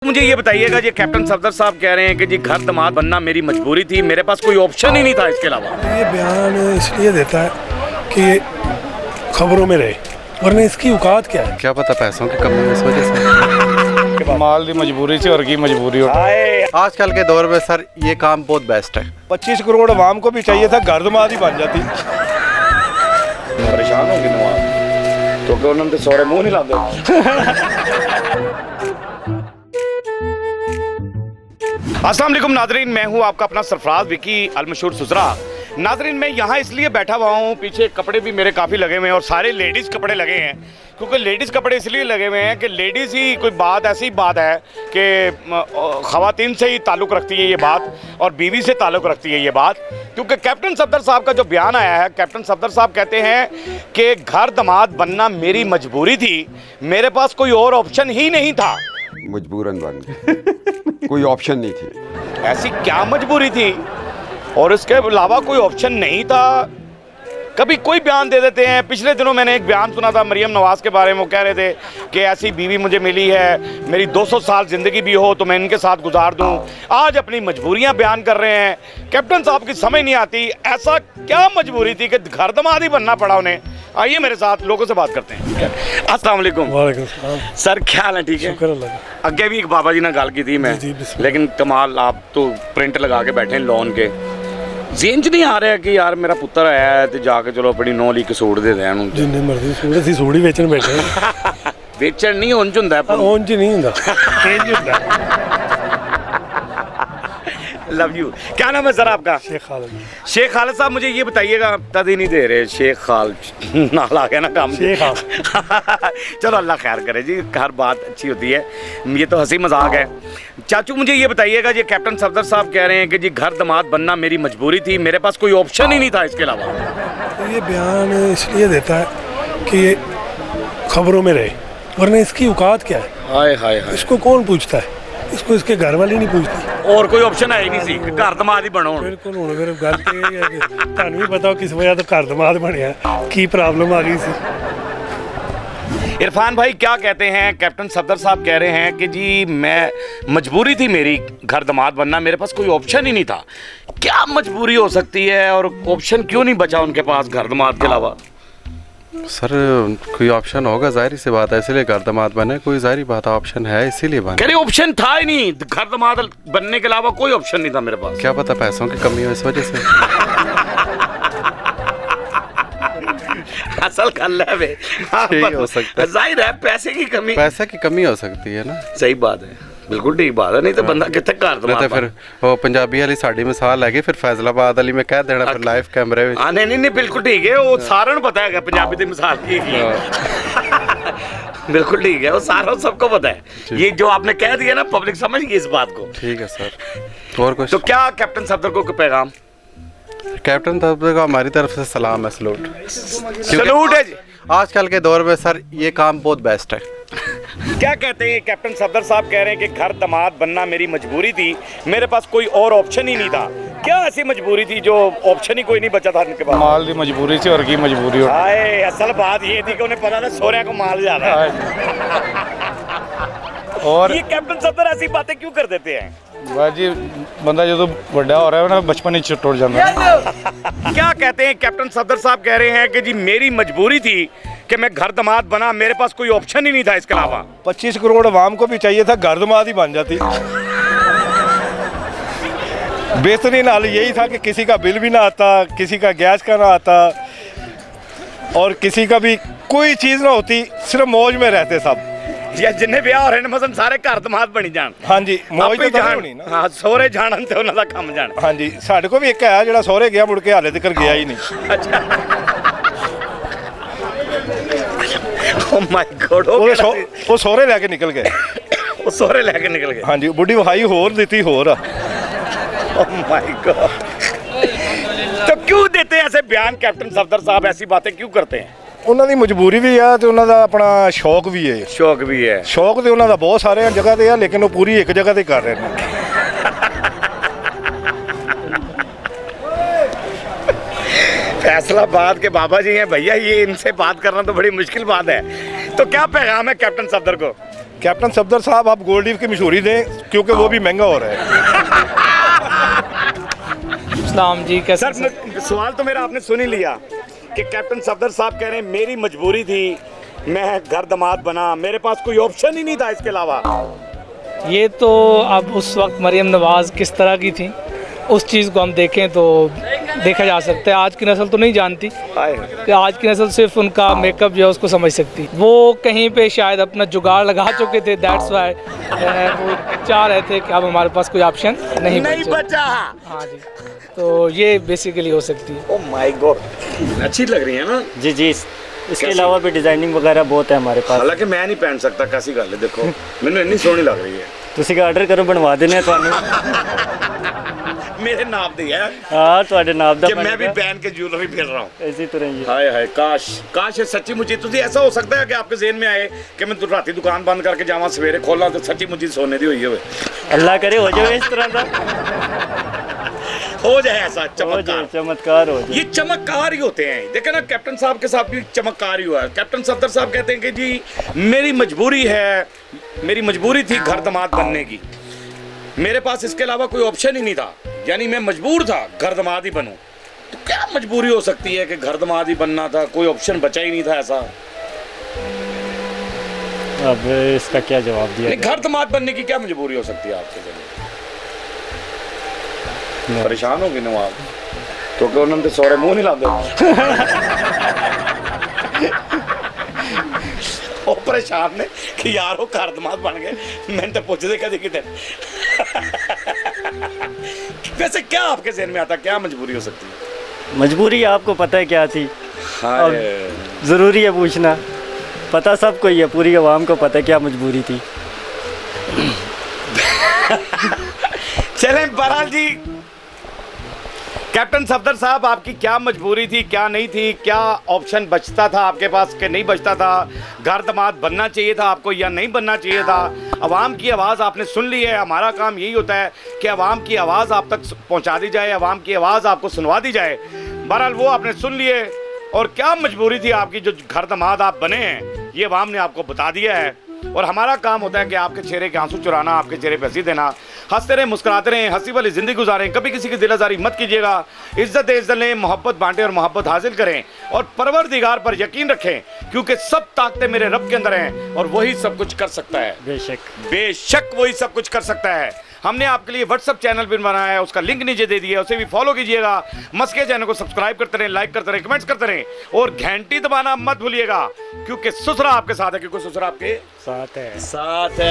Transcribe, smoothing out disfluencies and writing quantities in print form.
मुझे ये बताइएगा, ये कैप्टन सफदर साहब कह रहे हैं कि जी घर दामाद बनना मेरी मजबूरी थी, मेरे पास कोई ऑप्शन ही नहीं था इसके अलावा। ये बयान इसलिए देता है कि ये खबरों में रहे, वरना इसकी औकात क्या है। क्या पता पैसों की कमी है इस वजह से। माल की मजबूरी से और की मजबूरी हो। आजकल के दौर में सर ये काम बहुत बेस्ट है। 25 करोड़ आवाम को भी चाहिए था, घर दामाद ही बन जाती। परेशान होगी नवाज क्योंकि उन्होंने तो सौरे मुंह नहीं लाते। अस्सलाम वालेकुम नाजरीन, मैं हूं आपका अपना सरफराज विकी अलमशहूर सुजरा। नाजरीन, मैं यहाँ इसलिए बैठा हुआ हूँ, पीछे कपड़े भी मेरे काफ़ी लगे हुए हैं और सारे लेडीज़ कपड़े लगे हैं, क्योंकि लेडीज़ कपड़े इसलिए लगे हुए हैं कि लेडीज़ ही कोई बात ऐसी बात है कि ख़वातीन से ही ताल्लुक़ रखती है ये बात और बीवी से ताल्लुक़ रखती है ये बात। क्योंकि कैप्टन सफदर साहब का जो बयान आया है, कैप्टन सफदर साहब कहते हैं कि घर दामाद बनना मेरी मजबूरी थी, मेरे पास कोई और ऑप्शन ही नहीं था। मजबूरन बन गए, कोई ऑप्शन नहीं थी। ऐसी क्या मजबूरी थी और इसके अलावा कोई ऑप्शन नहीं था? कभी कोई बयान दे देते हैं। पिछले दिनों मैंने एक बयान सुना था मरियम नवाज़ के बारे में, वो कह रहे थे कि ऐसी बीवी मुझे मिली है, मेरी 200 साल ज़िंदगी भी हो तो मैं इनके साथ गुजार दूं। आज अपनी मजबूरियां बयान कर रहे हैं। कैप्टन साहब की समझ नहीं आती, ऐसा क्या मजबूरी थी कि घर दामाद ही बनना पड़ा उन्हें। आइए मेरे साथ लोगों से बात करते हैं। अस्सलाम वालेकुम। वालेकुम सलाम। सर क्या हाल है? ठीक है, शुक्र अल्लाह का। अगे भी एक बाबा जी ने गल की थी मैं, जी, बिस्मिल्लाह। लेकिन कमाल आप तो प्रिंट लगा के बैठे हैं लॉन के, जेन च नहीं आ रहा कि यार मेरा पुत्र आया है तो जाके चलो अपनी नौ ली सूट दे दें। जिन्ने मर्जी सूट ਅਸੀਂ सूट ही बेचन बैठे बेचन नहीं उंज हुंदा है, ਉਂਝ नहीं ਹੁੰਦਾ, ਇੰਜ ਹੁੰਦਾ। Love you. क्या नाम है सर आपका? शेख खालिद। शेख खालिद साहब, मुझे ये बताइएगा, तद ही नहीं दे रहे शेख खाल नाल आ गया ना काम। शेख चलो अल्लाह खैर करे जी, हर बात अच्छी होती है, ये तो हंसी मजाक है। चाचू मुझे ये बताइएगा, ये कैप्टन सफदर साहब कह रहे हैं कि जी घर दामाद बनना मेरी मजबूरी थी, मेरे पास कोई ऑप्शन ही नहीं था इसके अलावा। ये बयान इसलिए देता है कि ये खबरों में रहे, वरना इसकी औकात क्या है। हाय हाय हाय, इसको कौन पूछता है? इसको इसके घर वाली नहीं पूछती। और कोई ऑप्शन है ही नहीं सी कि घर दामाद ही बनो। बिल्कुल। ਹੁਣ ਫਿਰ ਗੱਲ ਤੇ ਇਹ ਹੈ ਕਿ ਤੁਹਾਨੂੰ ਵੀ ਪਤਾ किस वजह ਤੋਂ ਘਰ दामाद ਬਣਿਆ, ਕੀ प्रॉब्लम आ गई सी। इरफान भाई क्या कहते हैं? कैप्टन सफदर साहब कह रहे हैं कि जी मैं मजबूरी थी मेरी घर दामाद बनना, मेरे पास कोई ऑप्शन ही नहीं था। क्या मजबूरी हो सकती है और ऑप्शन क्यों नहीं बचा उनके पास घर दामाद के अलावा? सर कोई ऑप्शन होगा, जाहिर सी बात है, इसलिए घर दामाद बने। कोई जाहिर बात है, ऑप्शन है इसीलिए बने। कह रहे ऑप्शन था ही नहीं, घर दामाद बनने के अलावा कोई ऑप्शन नहीं था मेरे पास। क्या पता पैसों की कमी हो इस वजह से। असल गल है वे, यही हो सकता है। जाहिर है पैसे की कमी, पैसे की कमी हो सकती है ना। सही बात है, बिल्कुल ठीक बात है। नहीं तो बंदा कितने घर नहीं तो दामाद फिर वो पंजाबी वाली साड़ी मिसाल है, फिर फैजलाबाद वाली में कह देना फिर लाइव कैमरे में। हाँ नहीं नहीं बिल्कुल ठीक है, वो सारा ਨੂੰ पता है पंजाबी की मिसाल की है। बिल्कुल ठीक है, वो सारा सबको पता है। ये जो आपने कह दिया ना, पब्लिक समझ गई इस बात को। ठीक है सर। और कुछ तो क्या कैप्टन सफदर को पैगाम? कैप्टन साहब का हमारी तरफ से सलाम है, सलूट। सलूट है जी। आजकल के दौर में सर ये काम बहुत बेस्ट है। क्या कहते हैं कैप्टन सफदर साहब? कह रहे हैं कि घर दामाद बनना मेरी मजबूरी थी, मेरे पास कोई और ऑप्शन ही नहीं था। क्या ऐसी मजबूरी थी जो ऑप्शन ही कोई नहीं बचा था उनके पास? माल की मजबूरी से और की मजबूरी हो। हाय, असल बात ये थी कि उन्हें पता था सोहरिया को माल ज्यादा है। और ये कैप्टन सफदर ऐसी बातें क्यों कर देते हैं? बाजी बंदा जो बड़ा हो रहा है ना, बचपन ही टुट जाता है। क्या कहते हैं कैप्टन सफदर साहब? कह रहे हैं कि जी मेरी मजबूरी थी कि मैं घर दामाद बना, मेरे पास कोई ऑप्शन ही नहीं था इसके अलावा। 25 करोड़ आवाम को भी चाहिए था, घर दामाद ही बन जाती। बेहतरीन हाल यही था कि किसी का बिल भी ना आता, किसी का गैस का ना आता और किसी का भी कोई चीज़ ना होती, सिर्फ मौज में रहते सब। या जिन्हें ब्याह हो रहे हैं मसन सारे घर दामाद बनी जान। हाँ जी, मौज ਆਪੇ तो ਜਾਣ, होनी ना। ਹਾਂ ਸਹੁਰੇ ਜਾਣਨ ਤੇ ਉਹਨਾਂ ਦਾ ਕੰਮ ਜਾਣ। हाँ जी, साढ़े को भी एक है जो सहुरे गया, मुड़ के हाले तक गया ही नहीं। अच्छा ओ माय गॉड, वो सहुरे लैके निकल गए। ਉਹ ਸਹੁਰੇ ਲੈ ਕੇ ਨਿਕਲ ਗਏ। हाँ जी, बुढ़ी वहाई होर दी होर। ओ माय गॉड, तो क्यों देते हैं ऐसे बयान कैप्टन सफदर साहब? ऐसी बातें क्यों करते हैं? ਉਹਨਾਂ ਦੀ ਮਜਬੂਰੀ ਵੀ ਆ ਤੇ ਉਹਨਾਂ ਦਾ ਆਪਣਾ ਸ਼ੌਕ ਵੀ ਹੈ। शौक भी है। ਸ਼ੌਕ ਤੇ ਉਹਨਾਂ ਦਾ ਬਹੁਤ ਸਾਰੇ ਜਗ੍ਹਾ ਤੇ ਆ, ਲੇਕਿਨ ਉਹ ਪੂਰੀ ਇੱਕ ਜਗ੍ਹਾ ਤੇ ਕਰ ਰਹੇ ਨੇ। फैसलाबाद के बाबा जी हैं भैया, ये इनसे बात करना तो बड़ी मुश्किल बात है। तो क्या पैगाम है कैप्टन सफदर को? कैप्टन सफदर साहब आप गोल्ड की मशहूरी दें क्योंकि वो भी महंगा हो रहा है। सलाम जी, कैसे सर सवाल तो मेरा आपने सुन ही लिया कि कैप्टन सफदर साहब कह रहे हैं मेरी मजबूरी थी, मैं घर दामाद बना, मेरे पास कोई ऑप्शन ही नहीं था इसके अलावा। ये तो अब उस वक्त मरियम नवाज़ किस तरह की थी उस चीज़ को हम देखें तो देखा जा सकता है। आज की नस्ल तो नहीं जानती कि आज की नस्ल सिर्फ उनका मेकअप जो है उसको समझ सकती। वो कहीं पे शायद अपना जुगाड़ लगा चुके थे, दैट्स वाई वो चाह रहे थे कि अब हमारे पास कोई ऑप्शन नहीं बचा। हाँ जी, तो ये बेसिकली हो सकती है। ओह माय गॉड, अच्छी लग रही है ना जी जी, इसके अलावा भी डिजाइनिंग वगैरह बहुत है हमारे पास। हालांकि मैं नहीं पहन सकता, कैसी गल है, देखो मैंने इतनी सोहनी लग रही है। ਤੁਸੀਂ ਆਰਡਰ ਕਰੋ, ਬਣਵਾ ਦੇਣੇ ਆ ਤੁਹਾਨੂੰ। मेरे नाप दी है हाँ, ਤੁਹਾਡੇ ਨਾਪ ਦਾ कि मैं भी पहन के ज्वेलरी फिर रहा हूँ। इसी तरह जी। हाय हाय, काश काश ये सच्ची मुझी तुझे ऐसा हो सकता है कि आपके ज़हन में आए कि मैं राती दुकान बंद करके जावा सवेरे खोला तो सच्ची मुझी सोने दी हुई है। अल्लाह करे हो जाए इस तरह का, हो जाए ऐसा हो चमत्कार। जाए चमत्कार हो जाए। ये चमत्कार ही होते हैं। देखे ना कैप्टन साहब के साथ भी चमत्कार ही हुआ है। कैप्टन सफदर साहब कहते हैं कि जी मेरी मजबूरी है, मेरी मजबूरी थी घर दामाद बनने की, मेरे पास इसके अलावा कोई ऑप्शन ही नहीं था, यानी मैं मजबूर था घर दामाद ही बनूं। तो क्या मजबूरी हो सकती है कि घर दामाद ही बनना था, कोई ऑप्शन बचा ही नहीं था ऐसा। अब इसका क्या जवाब दिया नहीं, घर दामाद बनने की क्या मजबूरी हो सकती है आपके जरिए? परेशान होगी नवाब क्योंकि उन्होंने तो सौरे मुंह नहीं लाते। ਉਹ परेशान ने कि यार वो घर दामाद बन गए, मैंने तो पूछते कभी कितने। वैसे क्या आपके ज़हन में आता, क्या मजबूरी हो सकती है? मजबूरी आपको पता है क्या थी, हाँ, ज़रूरी है पूछना? पता सबको ही है, पूरी आवाम को पता है क्या मजबूरी थी। चलें बहरहाल जी, कैप्टन सफदर साहब आपकी क्या मजबूरी थी, क्या नहीं थी, क्या ऑप्शन बचता था आपके पास कि नहीं बचता था, घर दामाद बनना चाहिए था आपको या नहीं बनना चाहिए था? अवाम की आवाज़ आपने सुन ली है। हमारा काम यही होता है कि अवाम की आवाज़ आप तक पहुंचा दी जाए, अवाम की आवाज़ आपको सुनवा दी जाए। बहरहाल वो आपने सुन लिए, और क्या मजबूरी थी आपकी जो घर दामाद आप बने हैं ये अवाम ने आपको बता दिया है। और हमारा काम होता है कि आपके चेहरे के आंसू चुराना, आपके चेहरे पे हंसी देना। हंसते रहें, मुस्कुराते रहें, हंसी वाली ज़िंदगी गुजारें, कभी किसी की दिलाजारी मत कीजिएगा। इज़्ज़त लें, मोहब्बत बांटें और मोहब्बत हासिल करें, और परवरदिगार पर यकीन रखें क्योंकि सब ताकतें मेरे रब के अंदर हैं और वही सब कुछ कर सकता है। बेशक वही सब कुछ कर सकता है। हमने आपके लिए व्हाट्सअप चैनल भी बनाया है, उसका लिंक नीचे दे दिया, उसे भी फॉलो कीजिएगा। मस्के चैनल को सब्सक्राइब करते रहें, लाइक करते रहें, कमेंट्स करते रहें, और घंटी दबाना मत भूलिएगा क्योंकि ससुरा आपके साथ है, क्योंकि ससुरा आपके साथ है।